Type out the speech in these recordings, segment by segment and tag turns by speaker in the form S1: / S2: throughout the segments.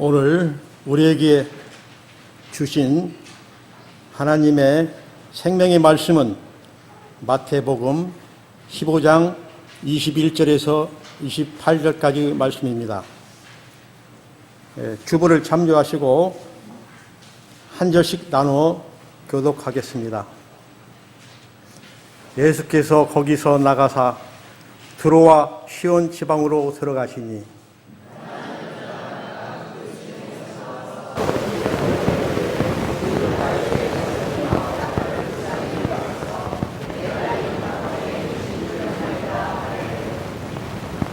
S1: 오늘 우리에게 주신 하나님의 생명의 말씀은 마태복음 15장 21절에서 28절까지 말씀입니다. 주보를 참조하시고 한 절씩 나누어 교독하겠습니다. 예수께서 거기서 나가사 드로와 시온 지방으로 들어가시니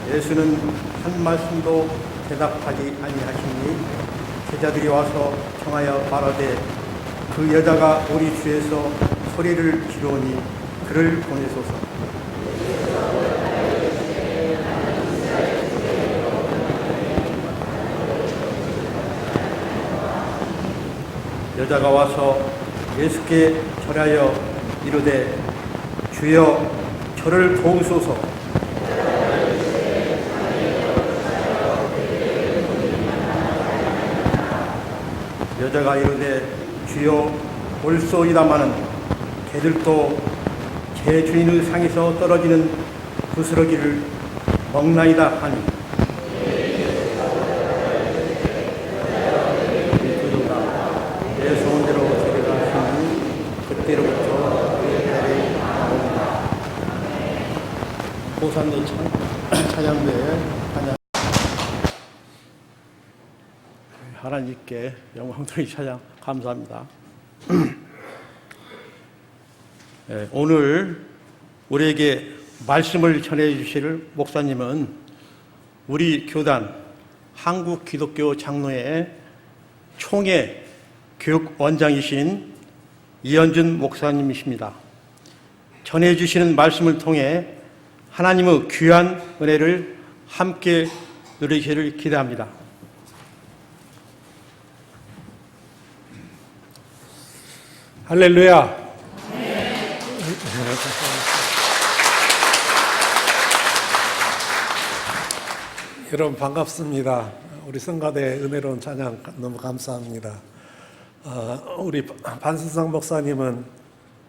S1: 예수는 한 말씀도 대답하지 아니하시니 제자들이 와서 청하여 말하되 그 여자가 우리 주에서 소리를 지르오니 그를 보내소서. 여자가 와서 예수께 절하여 이르되 주여 저를 도우소서. 여자가 이르되 주여 올소이다마는 개들도 제 주인의 상에서 떨어지는 부스러기를 먹나이다 하니 내 소원대로 데려가시니 그때로부터 그의 나옵니다. 고산도 찬양대에 하나님께 영광 드리기 찬양 감사합니다. 오늘 우리에게 말씀을 전해 주실 목사님은 우리 교단 한국기독교 장로회 총회 교육원장이신 이현준 목사님이십니다. 전해 주시는 말씀을 통해 하나님의 귀한 은혜를 함께 누리시기를 기대합니다. 할렐루야. 네.
S2: 여러분 반갑습니다. 우리 성가대 은혜로운 찬양 너무 감사합니다. 우리 반수상 목사님은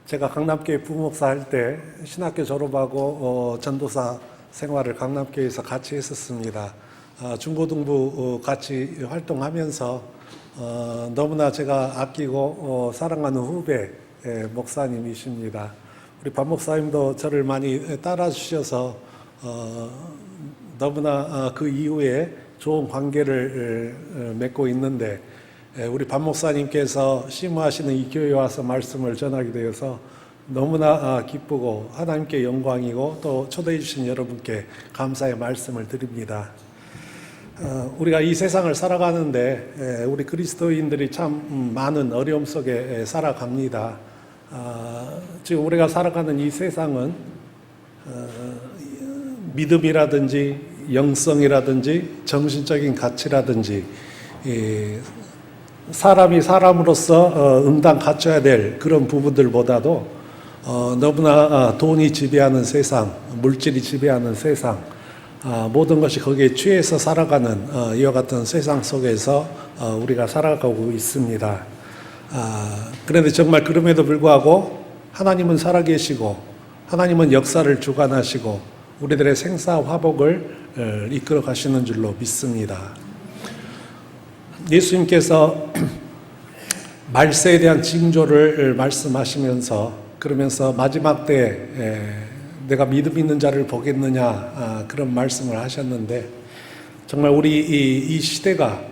S2: 제가 강남교회 부목사 할 때 신학교 졸업하고 전도사 생활을 강남교회에서 같이 했었습니다. 중고등부 같이 활동하면서 너무나 제가 아끼고 사랑하는 후배 목사님이십니다. 우리 반 목사님도 저를 많이 따라주셔서 너무나 그 이후에 좋은 관계를 맺고 있는데 우리 반 목사님께서 심호하시는 이 교회에 와서 말씀을 전하게 되어서 너무나 기쁘고 하나님께 영광이고 또 초대해 주신 여러분께 감사의 말씀을 드립니다. 우리가 이 세상을 살아가는데 우리 그리스도인들이 참 많은 어려움 속에 살아갑니다. 지금 우리가 살아가는 이 세상은 믿음이라든지 영성이라든지 정신적인 가치라든지 사람이 사람으로서 응당 갖춰야 될 그런 부분들보다도 너무나 돈이 지배하는 세상, 물질이 지배하는 세상, 모든 것이 거기에 취해서 살아가는 이와 같은 세상 속에서 우리가 살아가고 있습니다. 그런데 정말 그럼에도 불구하고 하나님은 살아계시고 하나님은 역사를 주관하시고 우리들의 생사화복을 이끌어 가시는 줄로 믿습니다. 예수님께서 말세에 대한 징조를 말씀하시면서 그러면서 마지막 때에 내가 믿음 있는 자를 보겠느냐 그런 말씀을 하셨는데 정말 우리 이 시대가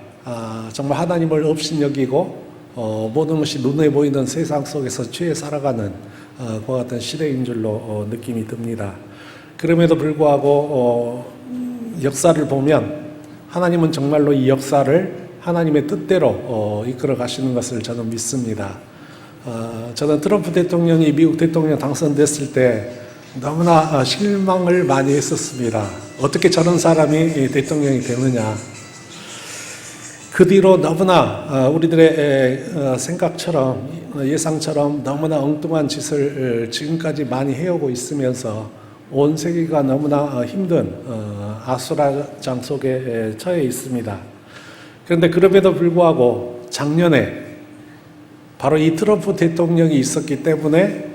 S2: 정말 하나님을 업신여기고 모든 것이 눈에 보이는 세상 속에서 취해 살아가는 그와 같은 시대인 줄로 느낌이 듭니다. 그럼에도 불구하고 역사를 보면 하나님은 정말로 이 역사를 하나님의 뜻대로 이끌어 가시는 것을 저는 믿습니다. 저는 트럼프 대통령이 미국 대통령 당선됐을 때 너무나 실망을 많이 했었습니다. 어떻게 저런 사람이 대통령이 되느냐. 그 뒤로 너무나 우리들의 생각처럼 예상처럼 너무나 엉뚱한 짓을 지금까지 많이 해오고 있으면서 온 세계가 너무나 힘든 아수라장 속에 처해 있습니다. 그런데 그럼에도 불구하고 작년에 바로 이 트럼프 대통령이 있었기 때문에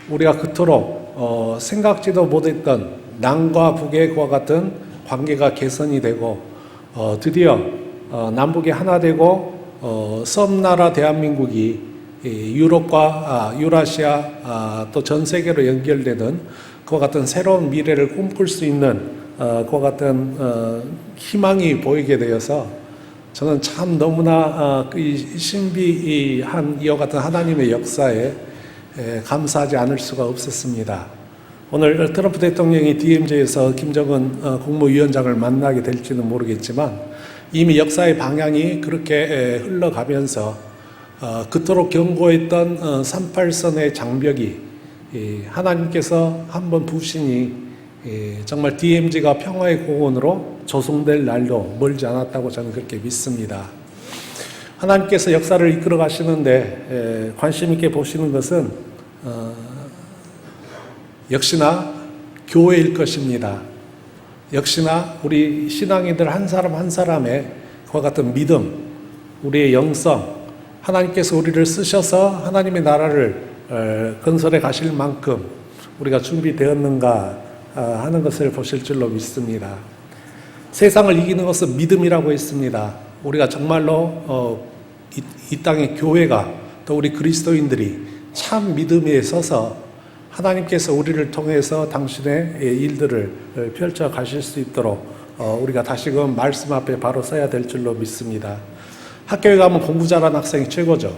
S2: 우리가 그토록 생각지도 못했던 남과 북의 그와 같은 관계가 개선이 되고 드디어 남북이 하나 되고 섬나라 대한민국이 유럽과 유라시아 또 전 세계로 연결되는 그와 같은 새로운 미래를 꿈꿀 수 있는 그와 같은 희망이 보이게 되어서 저는 참 너무나 이 신비한 이와 같은 하나님의 역사에 감사하지 않을 수가 없었습니다. 오늘 트럼프 대통령이 DMZ에서 김정은 국무위원장을 만나게 될지는 모르겠지만 이미 역사의 방향이 그렇게 흘러가면서 그토록 견고했던 38선의 장벽이 하나님께서 한번 부신이 정말 DMZ가 평화의 공원으로 조성될 날도 멀지 않았다고 저는 그렇게 믿습니다. 하나님께서 역사를 이끌어 가시는데 관심 있게 보시는 것은 역시나 교회일 것입니다. 역시나 우리 신앙인들 한 사람 한 사람의 그와 같은 믿음, 우리의 영성, 하나님께서 우리를 쓰셔서 하나님의 나라를 건설해 가실 만큼 우리가 준비되었는가 하는 것을 보실 줄로 믿습니다. 세상을 이기는 것은 믿음이라고 했습니다. 우리가 정말로 이 땅의 교회가 또 우리 그리스도인들이 참 믿음에 서서 하나님께서 우리를 통해서 당신의 일들을 펼쳐 가실 수 있도록 우리가 다시금 말씀 앞에 바로 서야 될 줄로 믿습니다. 학교에 가면 공부 잘하는 학생이 최고죠.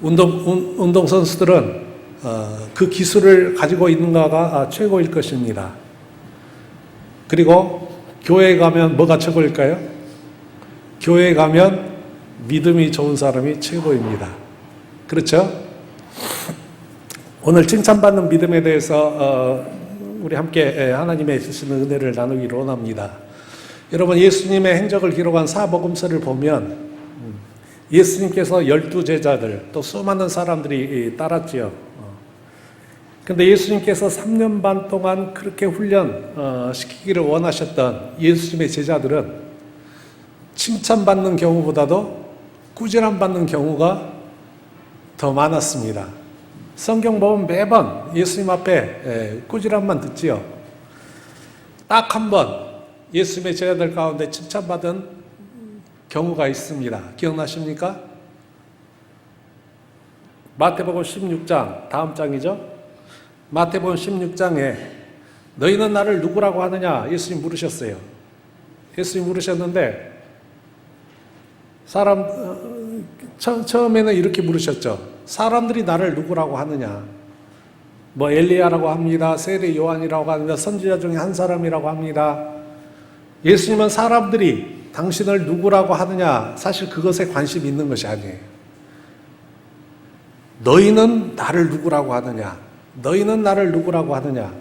S2: 운동선수들은 그 기술을 가지고 있는가가 최고일 것입니다. 그리고 교회에 가면 뭐가 최고일까요? 교회에 가면 믿음이 좋은 사람이 최고입니다. 그렇죠? 오늘 칭찬받는 믿음에 대해서 우리 함께 하나님의 주시는 은혜를 나누기로 원합니다. 여러분, 예수님의 행적을 기록한 사복음서를 보면 예수님께서 12제자들 또 수많은 사람들이 따랐지요. 근데 예수님께서 3년 반 동안 그렇게 훈련시키기를 원하셨던 예수님의 제자들은 칭찬받는 경우보다도 꾸지람 받는 경우가 더 많았습니다. 성경 보면 매번 예수님 앞에 꾸지람만 듣지요. 딱 한 번 예수님의 제자들 가운데 칭찬받은 경우가 있습니다. 기억나십니까? 마태복음 16장, 다음 장이죠. 마태복음 16장에 너희는 나를 누구라고 하느냐? 예수님 물으셨어요. 예수님 물으셨는데 처음에는 이렇게 물으셨죠. 사람들이 나를 누구라고 하느냐? 뭐 엘리야라고 합니다. 세례 요한이라고 합니다. 선지자 중에 한 사람이라고 합니다. 예수님은 사람들이 당신을 누구라고 하느냐? 사실 그것에 관심이 있는 것이 아니에요. 너희는 나를 누구라고 하느냐? 너희는 나를 누구라고 하느냐?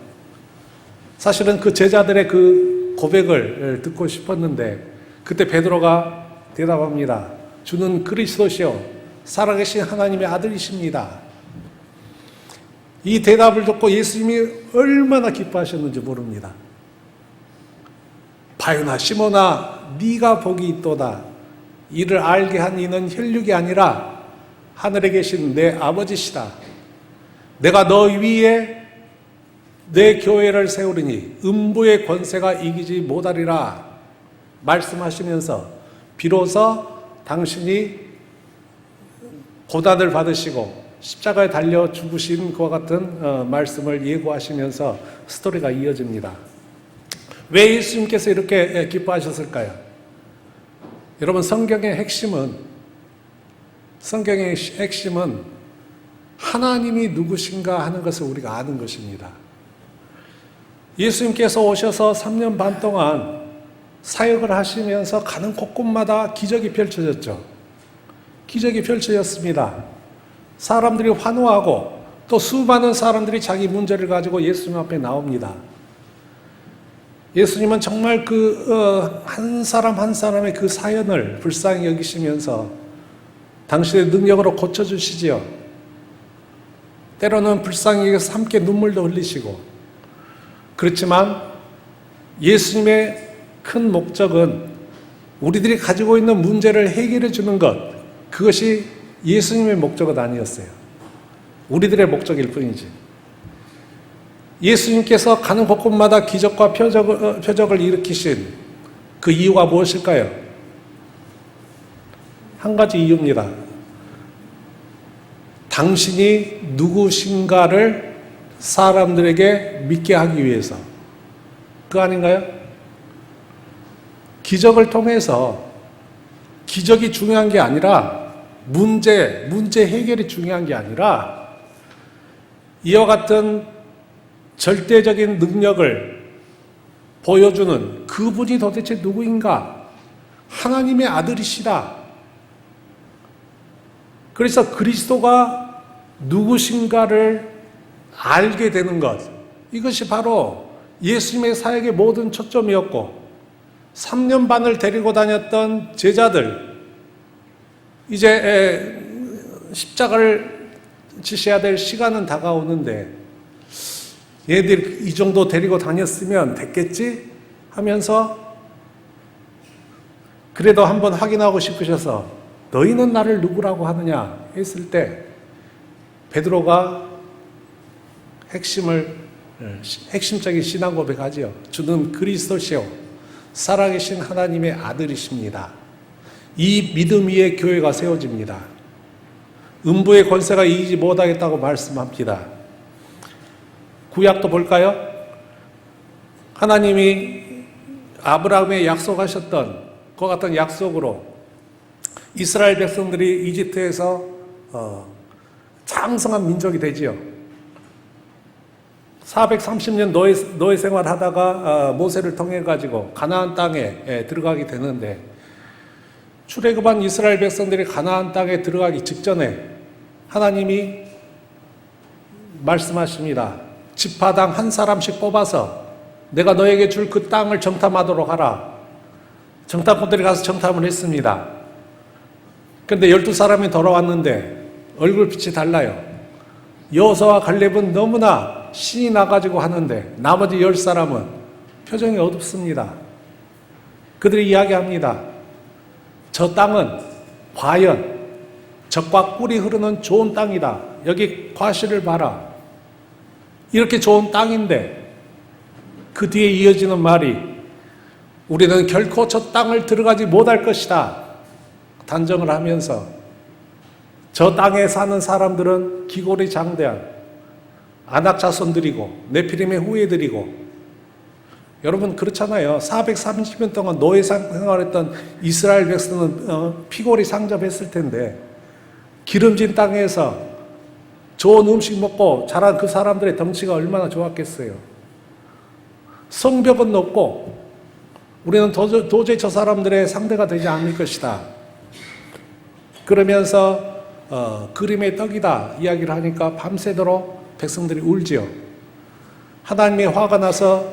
S2: 사실은 그 제자들의 그 고백을 듣고 싶었는데 그때 베드로가 대답합니다. 주는 그리스도시요 살아계신 하나님의 아들이십니다. 이 대답을 듣고 예수님이 얼마나 기뻐하셨는지 모릅니다. 바요나 시몬아 네가 복이 있도다. 이를 알게 한 이는 혈육이 아니라 하늘에 계신 내 아버지시다. 내가 너 위에 내 교회를 세우리니 음부의 권세가 이기지 못하리라 말씀하시면서 비로소 당신이 고난을 받으시고 십자가에 달려 죽으신 그와 같은 말씀을 예고하시면서 스토리가 이어집니다. 왜 예수님께서 이렇게 기뻐하셨을까요? 여러분, 성경의 핵심은 하나님이 누구신가 하는 것을 우리가 아는 것입니다. 예수님께서 오셔서 3년 반 동안 사역을 하시면서 가는 곳곳마다 기적이 펼쳐졌죠. 기적이 펼쳐졌습니다. 사람들이 환호하고 또 수많은 사람들이 자기 문제를 가지고 예수님 앞에 나옵니다. 예수님은 정말 한 사람 한 사람의 그 사연을 불쌍히 여기시면서 당신의 능력으로 고쳐주시지요. 때로는 불쌍히 여겨서 함께 눈물도 흘리시고, 그렇지만 예수님의 큰 목적은 우리들이 가지고 있는 문제를 해결해 주는 것, 그것이 예수님의 목적은 아니었어요. 우리들의 목적일 뿐이지. 예수님께서 가는 곳곳마다 기적과 표적을 일으키신 그 이유가 무엇일까요? 한 가지 이유입니다. 당신이 누구신가를 사람들에게 믿게 하기 위해서. 그거 아닌가요? 기적을 통해서 기적이 중요한 게 아니라 문제 해결이 중요한 게 아니라 이와 같은 절대적인 능력을 보여주는 그분이 도대체 누구인가? 하나님의 아들이시다. 그래서 그리스도가 누구신가를 알게 되는 것, 이것이 바로 예수님의 사역의 모든 초점이었고 3년 반을 데리고 다녔던 제자들, 이제 십자가를 지셔야 될 시간은 다가오는데 얘들 이 정도 데리고 다녔으면 됐겠지 하면서 그래도 한번 확인하고 싶으셔서 너희는 나를 누구라고 하느냐 했을 때 베드로가 핵심적인 신앙 고백하지요. 주는 그리스도시요 살아계신 하나님의 아들이십니다. 이 믿음 위에 교회가 세워집니다. 음부의 권세가 이기지 못하겠다고 말씀합니다. 구약도 볼까요? 하나님이 아브라함에 약속하셨던 그 같은 약속으로 이스라엘 백성들이 이집트에서 장성한 민족이 되지요. 430년 노예 생활하다가 모세를 통해 가지고 가나안 땅에 들어가게 되는데 출애굽한 이스라엘 백성들이 가나안 땅에 들어가기 직전에 하나님이 말씀하십니다. 지파당 한 사람씩 뽑아서 내가 너에게 줄 그 땅을 정탐하도록 하라. 정탐꾼들이 가서 정탐을 했습니다. 그런데 12사람이 돌아왔는데 얼굴빛이 달라요. 여호수아와 갈렙은 너무나 신이 나가지고 하는데 나머지 10사람은 표정이 어둡습니다. 그들이 이야기합니다. 저 땅은 과연 젖과 꿀이 흐르는 좋은 땅이다. 여기 과실을 봐라. 이렇게 좋은 땅인데 그 뒤에 이어지는 말이 우리는 결코 저 땅을 들어가지 못할 것이다. 단정을 하면서 저 땅에 사는 사람들은 기골이 장대한 아낙 자손들이고 네피림의 후예들이고, 여러분 그렇잖아요. 430년 동안 노예 생활했던 이스라엘 백성은 피골이 상접했을 텐데 기름진 땅에서 좋은 음식 먹고 자란 그 사람들의 덩치가 얼마나 좋았겠어요. 성벽은 높고 우리는 도저히 저 사람들의 상대가 되지 않을 것이다. 그러면서 그림의 떡이다 이야기를 하니까 밤새도록 백성들이 울지요. 하나님의 화가 나서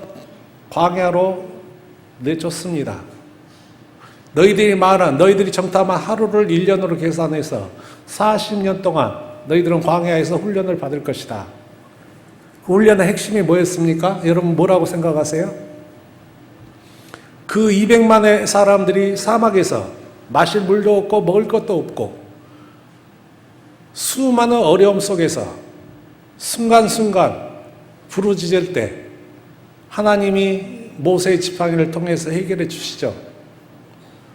S2: 광야로 내쫓습니다. 너희들이 정탐한 하루를 1년으로 계산해서 40년 동안 너희들은 광야에서 훈련을 받을 것이다. 그 훈련의 핵심이 뭐였습니까? 여러분 뭐라고 생각하세요? 그 200만의 사람들이 사막에서 마실 물도 없고 먹을 것도 없고 수많은 어려움 속에서 순간순간 부르짖을 때 하나님이 모세의 지팡이를 통해서 해결해 주시죠.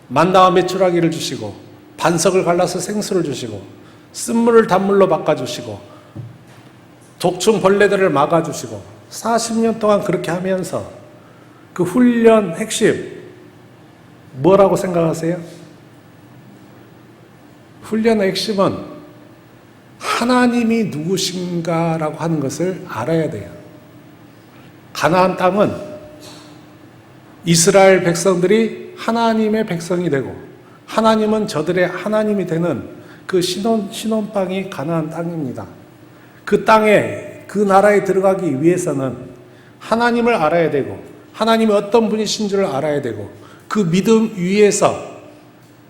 S2: 만나와 메추라기를 주시고 반석을 갈라서 생수를 주시고 쓴물을 단물로 바꿔주시고 독충 벌레들을 막아주시고 40년 동안 그렇게 하면서 그 훈련 핵심 뭐라고 생각하세요? 훈련의 핵심은 하나님이 누구신가라고 하는 것을 알아야 돼요. 가나안 땅은 이스라엘 백성들이 하나님의 백성이 되고 하나님은 저들의 하나님이 되는 그 신혼방이 가나안 땅입니다. 그 땅에 그 나라에 들어가기 위해서는 하나님을 알아야 되고 하나님이 어떤 분이신 줄을 알아야 되고 그 믿음 위에서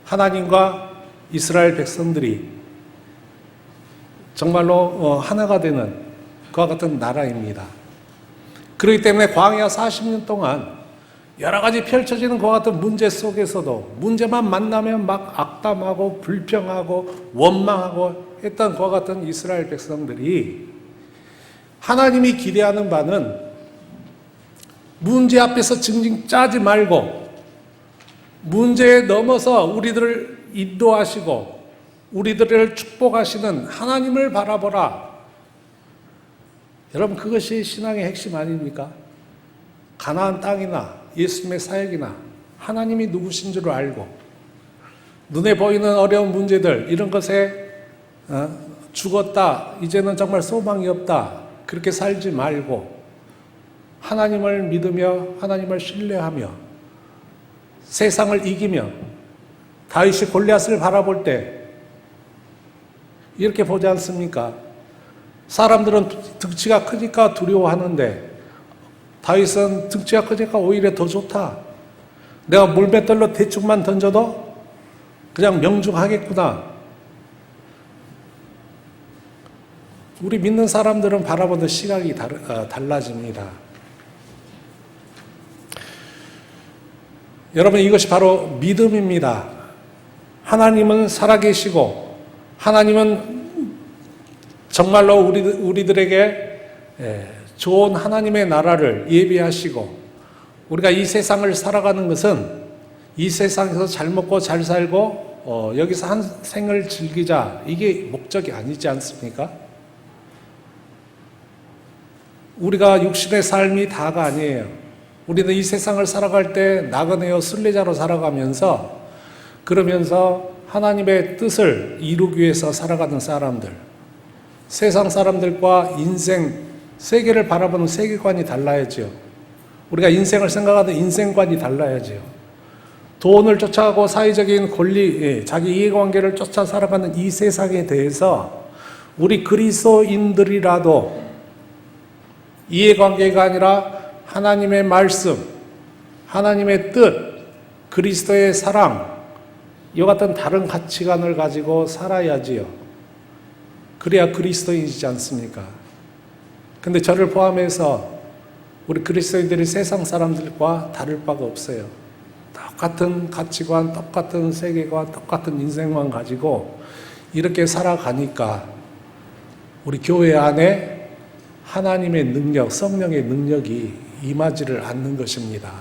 S2: 하나님과 이스라엘 백성들이 정말로 하나가 되는 그와 같은 나라입니다. 그렇기 때문에 광야 40년 동안 여러 가지 펼쳐지는 것 같은 문제 속에서도 문제만 만나면 막 악담하고 불평하고 원망하고 했던 것 같은 이스라엘 백성들이 하나님이 기대하는 바는 문제 앞에서 징징 짜지 말고 문제에 넘어서 우리들을 인도하시고 우리들을 축복하시는 하나님을 바라보라. 여러분, 그것이 신앙의 핵심 아닙니까? 가나안 땅이나 예수님의 사역이나 하나님이 누구신 줄 알고 눈에 보이는 어려운 문제들 이런 것에 죽었다, 이제는 정말 소망이 없다, 그렇게 살지 말고 하나님을 믿으며 하나님을 신뢰하며 세상을 이기며 다윗이 골리앗을 바라볼 때 이렇게 보지 않습니까? 사람들은 등치가 크니까 두려워하는데 다윗은 등치가 크니까 오히려 더 좋다. 내가 물맷돌로 대충만 던져도 그냥 명중하겠구나. 우리 믿는 사람들은 바라보는 시각이 달라집니다. 여러분, 이것이 바로 믿음입니다. 하나님은 살아계시고 하나님은 정말로 우리들에게 좋은 하나님의 나라를 예비하시고 우리가 이 세상을 살아가는 것은 이 세상에서 잘 먹고 잘 살고 여기서 한 생을 즐기자, 이게 목적이 아니지 않습니까? 우리가 육신의 삶이 다가 아니에요. 우리는 이 세상을 살아갈 때 나그네요 순례자로 살아가면서 그러면서 하나님의 뜻을 이루기 위해서 살아가는 사람들, 세상 사람들과 인생, 세계를 바라보는 세계관이 달라야죠. 우리가 인생을 생각하는 인생관이 달라야죠. 돈을 쫓아가고 사회적인 권리, 자기 이해관계를 쫓아 살아가는 이 세상에 대해서 우리 그리스도인들이라도 이해관계가 아니라 하나님의 말씀, 하나님의 뜻, 그리스도의 사랑, 이와 같은 다른 가치관을 가지고 살아야지요. 그래야 그리스도인이지 않습니까? 근데 저를 포함해서 우리 그리스도인들이 세상 사람들과 다를 바가 없어요. 똑같은 가치관, 똑같은 세계관, 똑같은 인생만 가지고 이렇게 살아가니까 우리 교회 안에 하나님의 능력, 성령의 능력이 임하지를 않는 것입니다.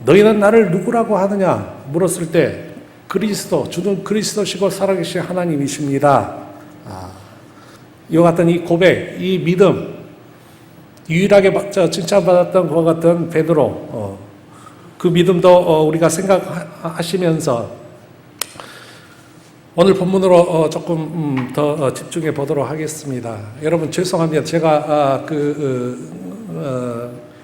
S2: 너희는 나를 누구라고 하느냐 물었을 때 그리스도, 주는 그리스도시고 살아계신 하나님이십니다. 이와 같은 이 고백, 이 믿음, 유일하게 칭찬받았던 것 같은 베드로, 그 믿음도 우리가 생각하시면서 오늘 본문으로 조금 더 집중해 보도록 하겠습니다. 여러분 죄송합니다. 제가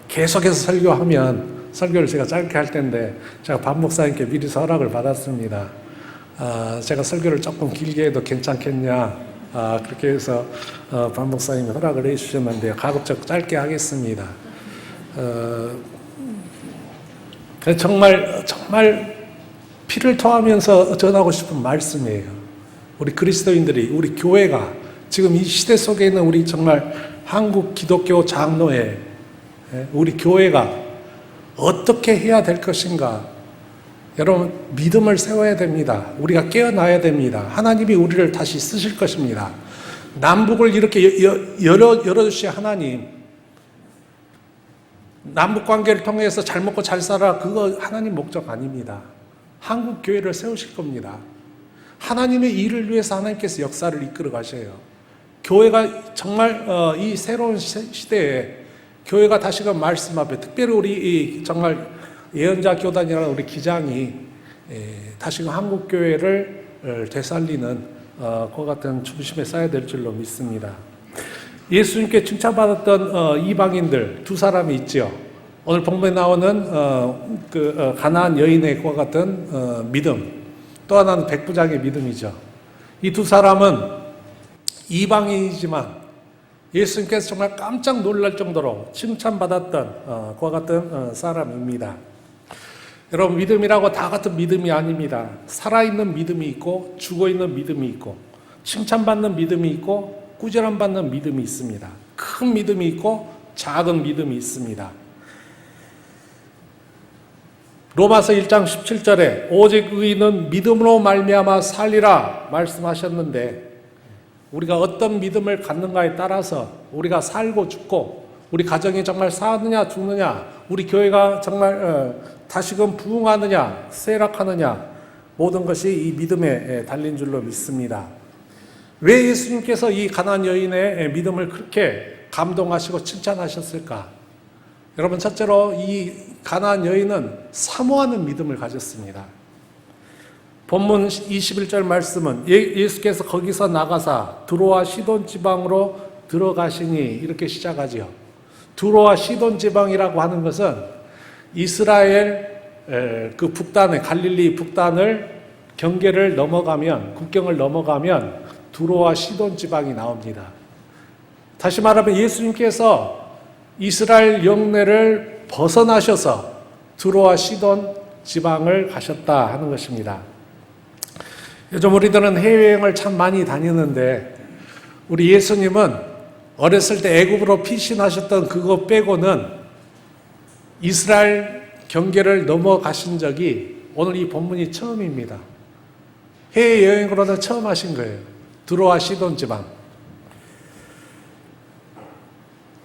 S2: 계속해서 설교하면 설교를 제가 짧게 할 텐데 제가 박 목사님께 미리 허락을 받았습니다. 제가 설교를 조금 길게 해도 괜찮겠냐, 그렇게 해서 박 목사님이 허락을 해주셨는데요. 가급적 짧게 하겠습니다. 정말 피를 토하면서 전하고 싶은 말씀이에요. 우리 그리스도인들이, 우리 교회가 지금 이 시대 속에 있는 우리 정말 한국 기독교 장로회, 우리 교회가 어떻게 해야 될 것인가? 여러분, 믿음을 세워야 됩니다. 우리가 깨어나야 됩니다. 하나님이 우리를 다시 쓰실 것입니다. 남북을 이렇게 열어주신 하나님, 남북 관계를 통해서 잘 먹고 잘 살아, 그거 하나님 목적 아닙니다. 한국 교회를 세우실 겁니다. 하나님의 일을 위해서 하나님께서 역사를 이끌어 가셔요. 교회가 정말 이 새로운 시대에 교회가 다시금 말씀 앞에, 특별히 우리 정말 예언자 교단이라는 우리 기장이 다시금 한국 교회를 되살리는 그 같은 중심에 쌓여야 될 줄로 믿습니다. 예수님께 칭찬받았던 이방인들 두 사람이 있죠. 오늘 본문에 나오는 가나안 여인의 그와 같은 믿음, 또 하나는 백부장의 믿음이죠. 이 두 사람은 이방인이지만 예수님께서 정말 깜짝 놀랄 정도로 칭찬받았던 그와 같은 사람입니다. 여러분, 믿음이라고 다 같은 믿음이 아닙니다. 살아있는 믿음이 있고 죽어있는 믿음이 있고 칭찬받는 믿음이 있고 꾸지람받는 믿음이 있습니다. 큰 믿음이 있고 작은 믿음이 있습니다. 로마서 1장 17절에 오직 의인은 믿음으로 말미암아 살리라 말씀하셨는데, 우리가 어떤 믿음을 갖는가에 따라서 우리가 살고 죽고, 우리 가정이 정말 사느냐 죽느냐, 우리 교회가 정말 다시금 부흥하느냐 쇠락하느냐, 모든 것이 이 믿음에 달린 줄로 믿습니다. 왜 예수님께서 이 가나안 여인의 믿음을 그렇게 감동하시고 칭찬하셨을까? 여러분, 첫째로 이 가나안 여인은 사모하는 믿음을 가졌습니다. 본문 21절 말씀은 예수께서 거기서 나가사 두로와 시돈 지방으로 들어가시니 이렇게 시작하지요. 두로와 시돈 지방이라고 하는 것은 이스라엘 그 북단의 갈릴리 북단을 경계를 넘어가면, 국경을 넘어가면 두로와 시돈 지방이 나옵니다. 다시 말하면 예수님께서 이스라엘 영내를 벗어나셔서 두로와 시돈 지방을 가셨다 하는 것입니다. 요즘 우리들은 해외여행을 참 많이 다니는데, 우리 예수님은 어렸을 때 애굽으로 피신하셨던 그거 빼고는 이스라엘 경계를 넘어가신 적이 오늘 이 본문이 처음입니다. 해외여행으로는 처음 하신 거예요. 두로와 시돈 지방.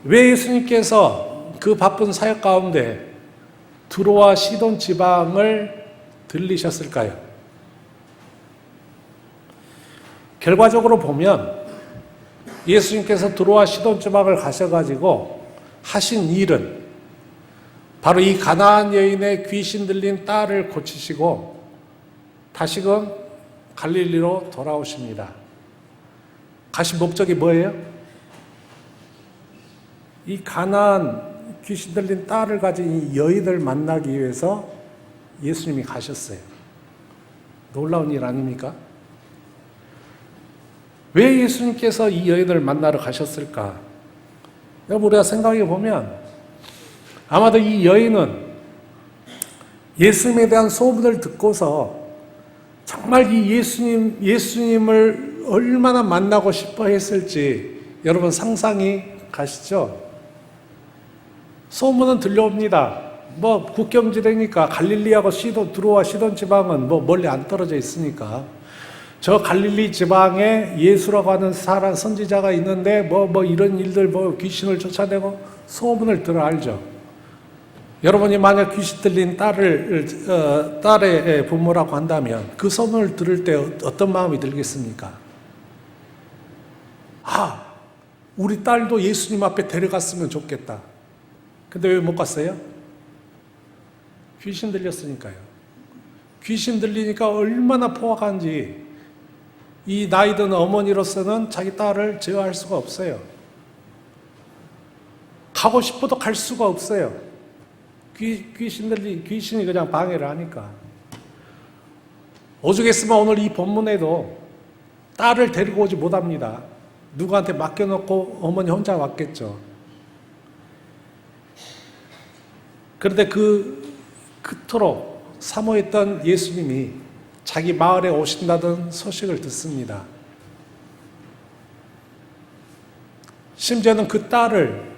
S2: 왜 예수님께서 그 바쁜 사역 가운데 두로와 시돈 지방을 들리셨을까요? 결과적으로 보면 예수님께서 두로와 시돈 지방을 가셔가지고 하신 일은 바로 이 가나안 여인의 귀신 들린 딸을 고치시고 다시금 갈릴리로 돌아오십니다. 가신 목적이 뭐예요? 이 가나안 귀신 들린 딸을 가진 이 여인을 만나기 위해서 예수님이 가셨어요. 놀라운 일 아닙니까? 왜 예수님께서 이 여인을 만나러 가셨을까? 여러분, 우리가 생각해 보면 아마도 이 여인은 예수님에 대한 소문을 듣고서 정말 이 예수님을 얼마나 만나고 싶어 했을지 여러분 상상이 가시죠? 소문은 들려옵니다. 뭐 국경지대니까 갈릴리하고 두로와 시돈 지방은 뭐 멀리 안 떨어져 있으니까 저 갈릴리 지방에 예수라고 하는 사람 선지자가 있는데 뭐 이런 일들 뭐 귀신을 쫓아내고 소문을 들어 알죠. 여러분이 만약 귀신 들린 딸의 부모라고 한다면 그 소문을 들을 때 어떤 마음이 들겠습니까? 아, 우리 딸도 예수님 앞에 데려갔으면 좋겠다. 근데 왜 못 갔어요? 귀신 들렸으니까요. 귀신 들리니까 얼마나 포악한지 이 나이 든 어머니로서는 자기 딸을 제어할 수가 없어요. 가고 싶어도 갈 수가 없어요. 귀신이 그냥 방해를 하니까. 오죽했으면 오늘 이 본문에도 딸을 데리고 오지 못합니다. 누구한테 맡겨놓고 어머니 혼자 왔겠죠. 그런데 그토록 사모했던 예수님이 자기 마을에 오신다던 소식을 듣습니다. 심지어는 그 딸을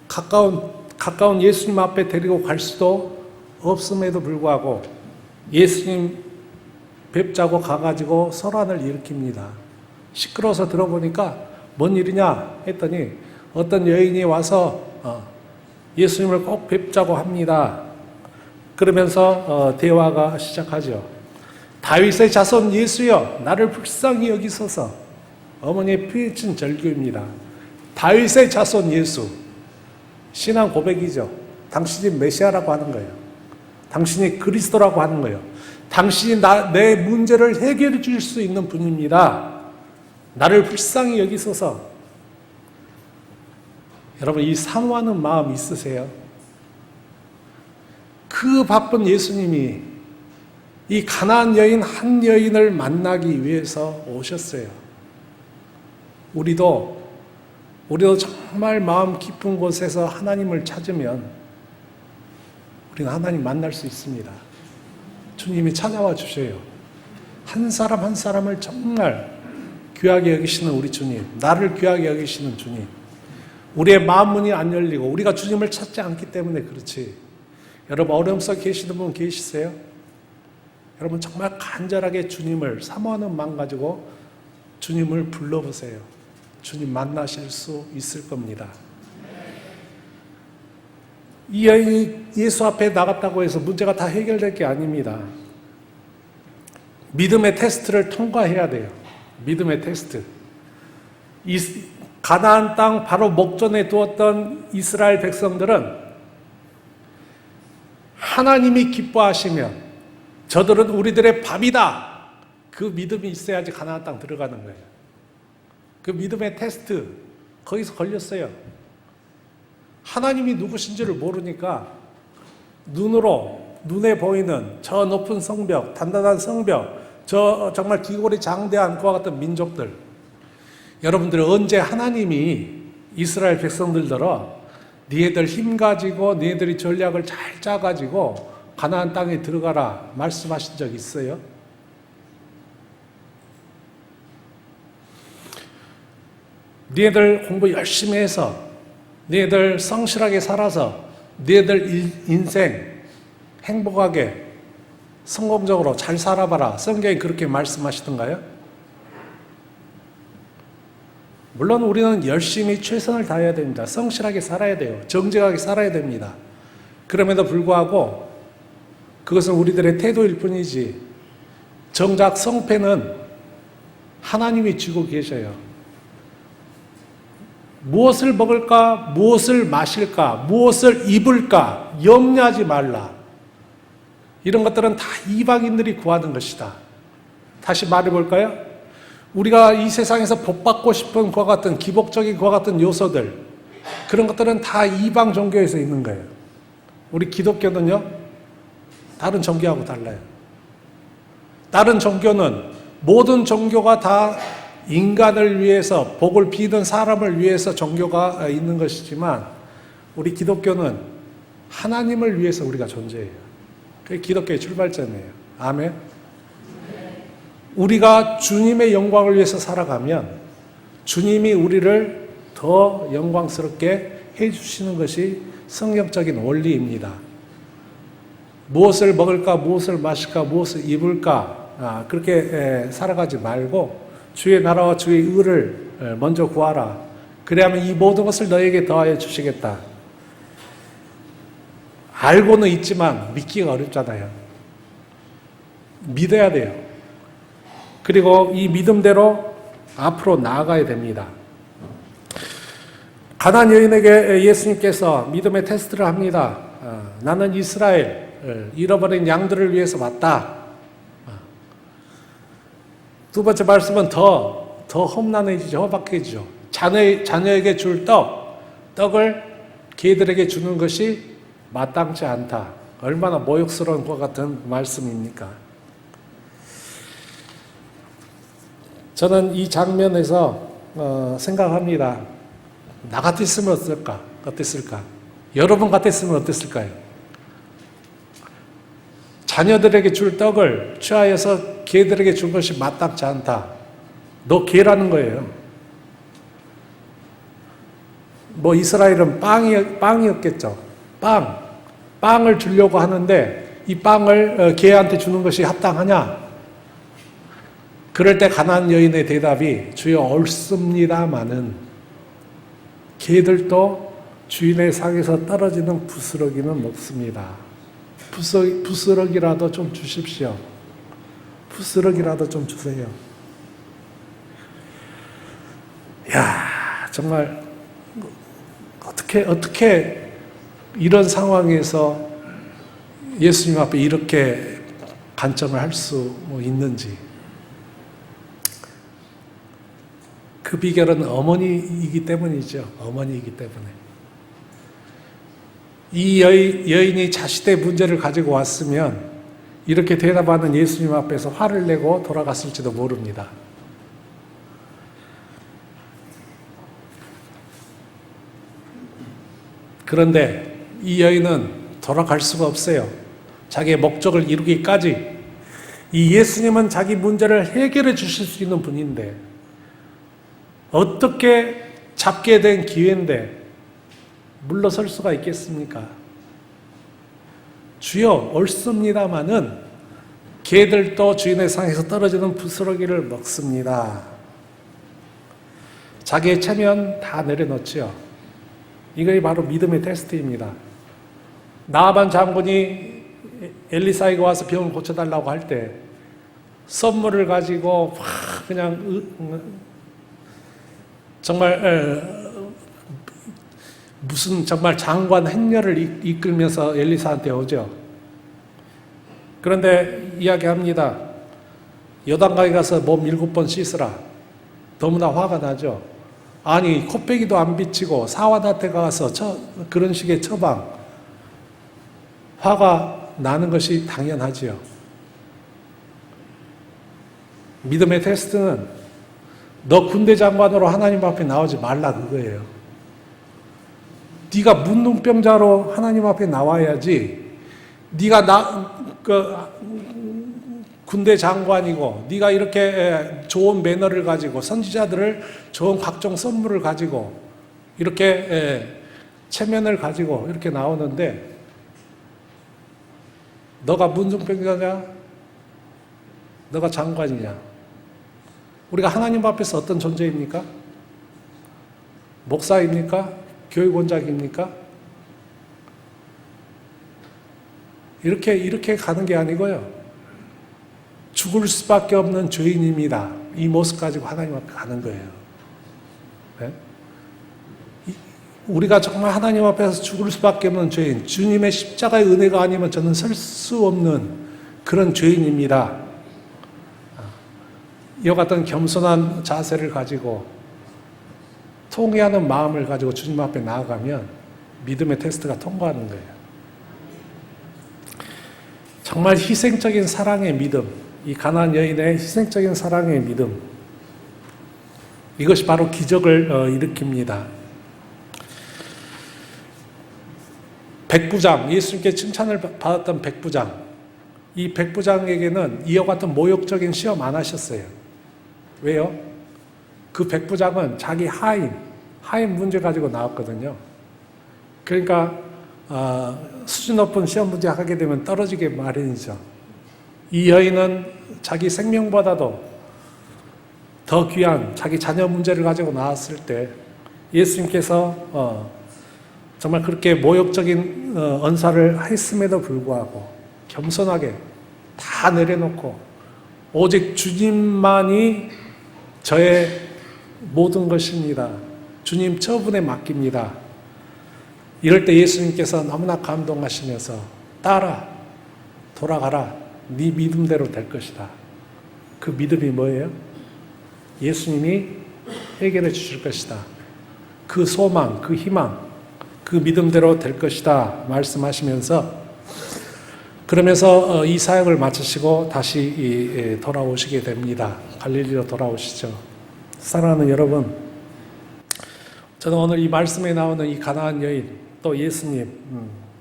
S2: 가까운 예수님 앞에 데리고 갈 수도 없음에도 불구하고 예수님 뵙자고 가가지고 소란을 일으킵니다. 시끄러워서 들어보니까 뭔 일이냐 했더니 어떤 여인이 와서 예수님을 꼭 뵙자고 합니다. 그러면서 대화가 시작하죠. 다윗의 자손 예수여, 나를 불쌍히 여기소서. 어머니의 피친 절규입니다. 다윗의 자손 예수. 신앙 고백이죠. 당신이 메시아라고 하는 거예요. 당신이 그리스도라고 하는 거예요. 당신이 내 문제를 해결해 줄 수 있는 분입니다. 나를 불쌍히 여기소서. 여러분, 이 사모하는 마음 있으세요? 그 바쁜 예수님이 이 가나안 여인 한 여인을 만나기 위해서 오셨어요. 우리도 정말 마음 깊은 곳에서 하나님을 찾으면 우리는 하나님 만날 수 있습니다. 주님이 찾아와 주셔요. 한 사람 한 사람을 정말 귀하게 여기시는 우리 주님, 나를 귀하게 여기시는 주님. 우리의 마음문이 안 열리고 우리가 주님을 찾지 않기 때문에 그렇지. 여러분 어려움 속에 계시는 분 계시세요? 여러분 정말 간절하게 주님을 사모하는 마음 가지고 주님을 불러보세요. 주님 만나실 수 있을 겁니다. 이 여인이 예수 앞에 나갔다고 해서 문제가 다 해결될 게 아닙니다. 믿음의 테스트를 통과해야 돼요. 믿음의 테스트. 가나안 땅 바로 목전에 두었던 이스라엘 백성들은 하나님이 기뻐하시면 저들은 우리들의 밥이다. 그 믿음이 있어야지 가나안 땅 들어가는 거예요. 그 믿음의 테스트 거기서 걸렸어요. 하나님이 누구신지를 모르니까 눈에 보이는 저 높은 성벽, 단단한 성벽, 저 정말 기골이 장대한 그와 같은 민족들, 여러분들 언제 하나님이 이스라엘 백성들더러 니네들 힘 가지고 니네들이 전략을 잘 짜가지고 가나안 땅에 들어가라 말씀하신 적 있어요? 니네들 공부 열심히 해서 니네들 성실하게 살아서 니네들 인생 행복하게 성공적으로 잘 살아봐라. 성경이 그렇게 말씀하시던가요? 물론 우리는 열심히 최선을 다해야 됩니다. 성실하게 살아야 돼요. 정직하게 살아야 됩니다. 그럼에도 불구하고 그것은 우리들의 태도일 뿐이지 정작 성패는 하나님이 쥐고 계셔요. 무엇을 먹을까, 무엇을 마실까, 무엇을 입을까 염려하지 말라. 이런 것들은 다 이방인들이 구하는 것이다. 다시 말해볼까요? 우리가 이 세상에서 복받고 싶은 그와 같은 기복적인 그와 같은 요소들, 그런 것들은 다 이방 종교에서 있는 거예요. 우리 기독교는요, 다른 종교하고 달라요. 다른 종교는 모든 종교가 다 인간을 위해서, 복을 비는 사람을 위해서 종교가 있는 것이지만 우리 기독교는 하나님을 위해서 우리가 존재해요. 그게 기독교의 출발점이에요. 아멘. 우리가 주님의 영광을 위해서 살아가면 주님이 우리를 더 영광스럽게 해주시는 것이 성경적인 원리입니다. 무엇을 먹을까, 무엇을 마실까, 무엇을 입을까 그렇게 살아가지 말고 주의 나라와 주의 의를 먼저 구하라. 그래야만 이 모든 것을 너에게 더하여 주시겠다. 알고는 있지만 믿기가 어렵잖아요. 믿어야 돼요. 그리고 이 믿음대로 앞으로 나아가야 됩니다. 가나안 여인에게 예수님께서 믿음의 테스트를 합니다. 나는 이스라엘 잃어버린 양들을 위해서 왔다. 두 번째 말씀은 더 험난해지죠. 허박해지죠. 자녀에게 줄 떡을 개들에게 주는 것이 마땅치 않다. 얼마나 모욕스러운 것 같은 말씀입니까? 저는 이 장면에서 생각합니다. 나 같았으면 어땠을까? 여러분 같았으면 어땠을까요? 자녀들에게 줄 떡을 취하여서 개들에게 준 것이 마땅치 않다. 너 개라는 거예요. 뭐 이스라엘은 빵이었겠죠. 빵을 주려고 하는데 이 빵을 개한테 주는 것이 합당하냐? 그럴 때 가나안 여인의 대답이 주여 옳습니다마는 개들도 주인의 상에서 떨어지는 부스러기는 먹습니다. 부스러기라도 좀 주십시오. 부스러기라도 좀 주세요. 야, 정말 어떻게 이런 상황에서 예수님 앞에 이렇게 간청을 할 수 있는지. 그 비결은 어머니이기 때문이죠. 어머니이기 때문에. 이 여인이 자신의 문제를 가지고 왔으면 이렇게 대답하는 예수님 앞에서 화를 내고 돌아갔을지도 모릅니다. 그런데 이 여인은 돌아갈 수가 없어요. 자기의 목적을 이루기까지. 이 예수님은 자기 문제를 해결해 주실 수 있는 분인데 어떻게 잡게 된 기회인데 물러설 수가 있겠습니까? 주여 옳습니다마는 개들도 주인의 상에서 떨어지는 부스러기를 먹습니다. 자기의 체면 다 내려놓지요. 이것이 바로 믿음의 테스트입니다. 나아반 장군이 엘리사에게 와서 병을 고쳐달라고 할 때 선물을 가지고 그냥 정말 무슨 정말 장관 행렬을 이끌면서 엘리사한테 오죠. 그런데 이야기합니다. 요단강에 가서 몸 7번 씻으라. 너무나 화가 나죠. 아니 코빼기도 안 비치고 사환한테 가서 그런 식의 처방. 화가 나는 것이 당연하지요. 믿음의 테스트는 너 군대 장관으로 하나님 앞에 나오지 말라 그거예요. 네가 문둥병자로 하나님 앞에 나와야지. 네가 군대 장관이고 네가 이렇게 좋은 매너를 가지고 선지자들을 좋은 각종 선물을 가지고 이렇게 체면을 가지고 이렇게 나오는데 너가 문둥병자냐? 너가 장관이냐? 우리가 하나님 앞에서 어떤 존재입니까? 목사입니까? 교육원장입니까? 이렇게 가는 게 아니고요. 죽을 수밖에 없는 죄인입니다. 이 모습 가지고 하나님 앞에 가는 거예요. 네? 우리가 정말 하나님 앞에서 죽을 수밖에 없는 죄인, 주님의 십자가의 은혜가 아니면 저는 설 수 없는 그런 죄인입니다. 이와 같은 겸손한 자세를 가지고 통회하는 마음을 가지고 주님 앞에 나아가면 믿음의 테스트가 통과하는 거예요. 정말 희생적인 사랑의 믿음, 이 가나안 여인의 희생적인 사랑의 믿음, 이것이 바로 기적을 일으킵니다. 백부장, 예수님께 칭찬을 받았던 백부장, 이 백부장에게는 이와 같은 모욕적인 시험 안 하셨어요. 왜요? 그 백부장은 자기 하인 문제 가지고 나왔거든요. 그러니까 수준 높은 시험 문제 하게 되면 떨어지게 마련이죠. 이 여인은 자기 생명보다도 더 귀한 자기 자녀 문제를 가지고 나왔을 때 예수님께서 정말 그렇게 모욕적인 언사를 했음에도 불구하고 겸손하게 다 내려놓고 오직 주님만이 저의 모든 것입니다. 주님 처분에 맡깁니다. 이럴 때 예수님께서 너무나 감동하시면서 딸아 돌아가라. 네 믿음대로 될 것이다. 그 믿음이 뭐예요? 예수님이 해결해 주실 것이다. 그 소망, 그 희망, 그 믿음대로 될 것이다 말씀하시면서 그러면서 이 사역을 마치시고 다시 돌아오시게 됩니다. 갈릴리로 돌아오시죠. 사랑하는 여러분, 저는 오늘 이 말씀에 나오는 이 가나안 여인 또 예수님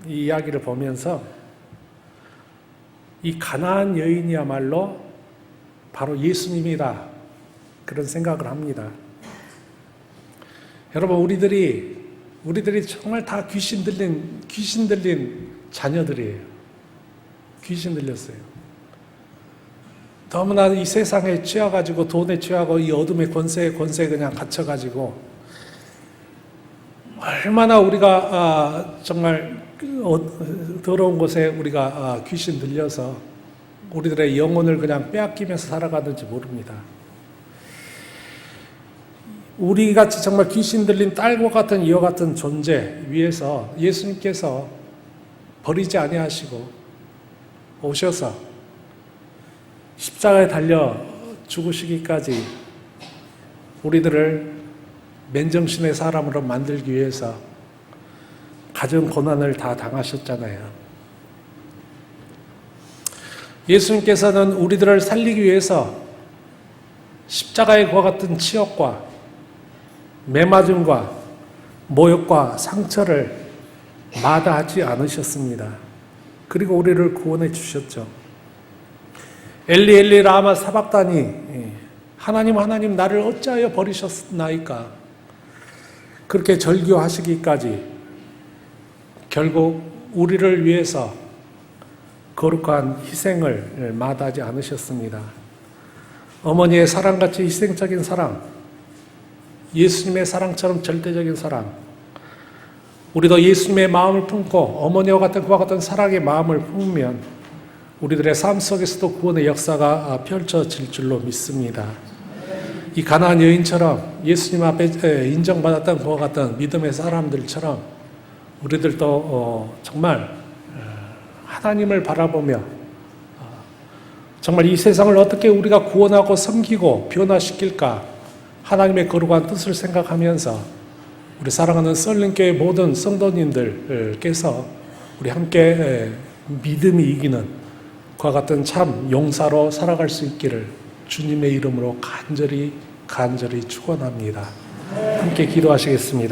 S2: 이 이야기를 보면서 이 가나안 여인이야말로 바로 예수님이다 그런 생각을 합니다. 여러분 우리들이 정말 다 귀신 들린 자녀들이에요. 귀신 들렸어요. 너무나 이 세상에 취해가지고 돈에 취하고 이 어둠의 권세에 그냥 갇혀가지고 얼마나 우리가 정말 더러운 곳에 우리가 귀신 들려서 우리들의 영혼을 그냥 빼앗기면서 살아가는지 모릅니다. 우리같이 정말 귀신 들린 딸과 같은 이와 같은 존재 위에서 예수님께서 버리지 아니하시고 오셔서 십자가에 달려 죽으시기까지 우리들을 맨정신의 사람으로 만들기 위해서 가진 고난을 다 당하셨잖아요. 예수님께서는 우리들을 살리기 위해서 십자가의 그와 같은 치욕과 매맞음과 모욕과 상처를 마다하지 않으셨습니다. 그리고 우리를 구원해 주셨죠. 엘리 엘리 라마 사박다니 하나님 나를 어찌하여 버리셨나이까 그렇게 절규하시기까지 결국 우리를 위해서 거룩한 희생을 마다하지 않으셨습니다. 어머니의 사랑같이 희생적인 사랑, 예수님의 사랑처럼 절대적인 사랑, 우리도 예수님의 마음을 품고 어머니와 같은 그와 같은 사랑의 마음을 품으면 우리들의 삶 속에서도 구원의 역사가 펼쳐질 줄로 믿습니다. 이 가나안 여인처럼 예수님 앞에 인정받았던 그와 같은 믿음의 사람들처럼 우리들도 정말 하나님을 바라보며 정말 이 세상을 어떻게 우리가 구원하고 섬기고 변화시킬까 하나님의 거룩한 뜻을 생각하면서 우리 사랑하는 썰린교회 모든 성도님들께서 우리 함께 믿음이 이기는 그와 같은 참 용사로 살아갈 수 있기를 주님의 이름으로 간절히 축원합니다. 함께 기도하시겠습니다.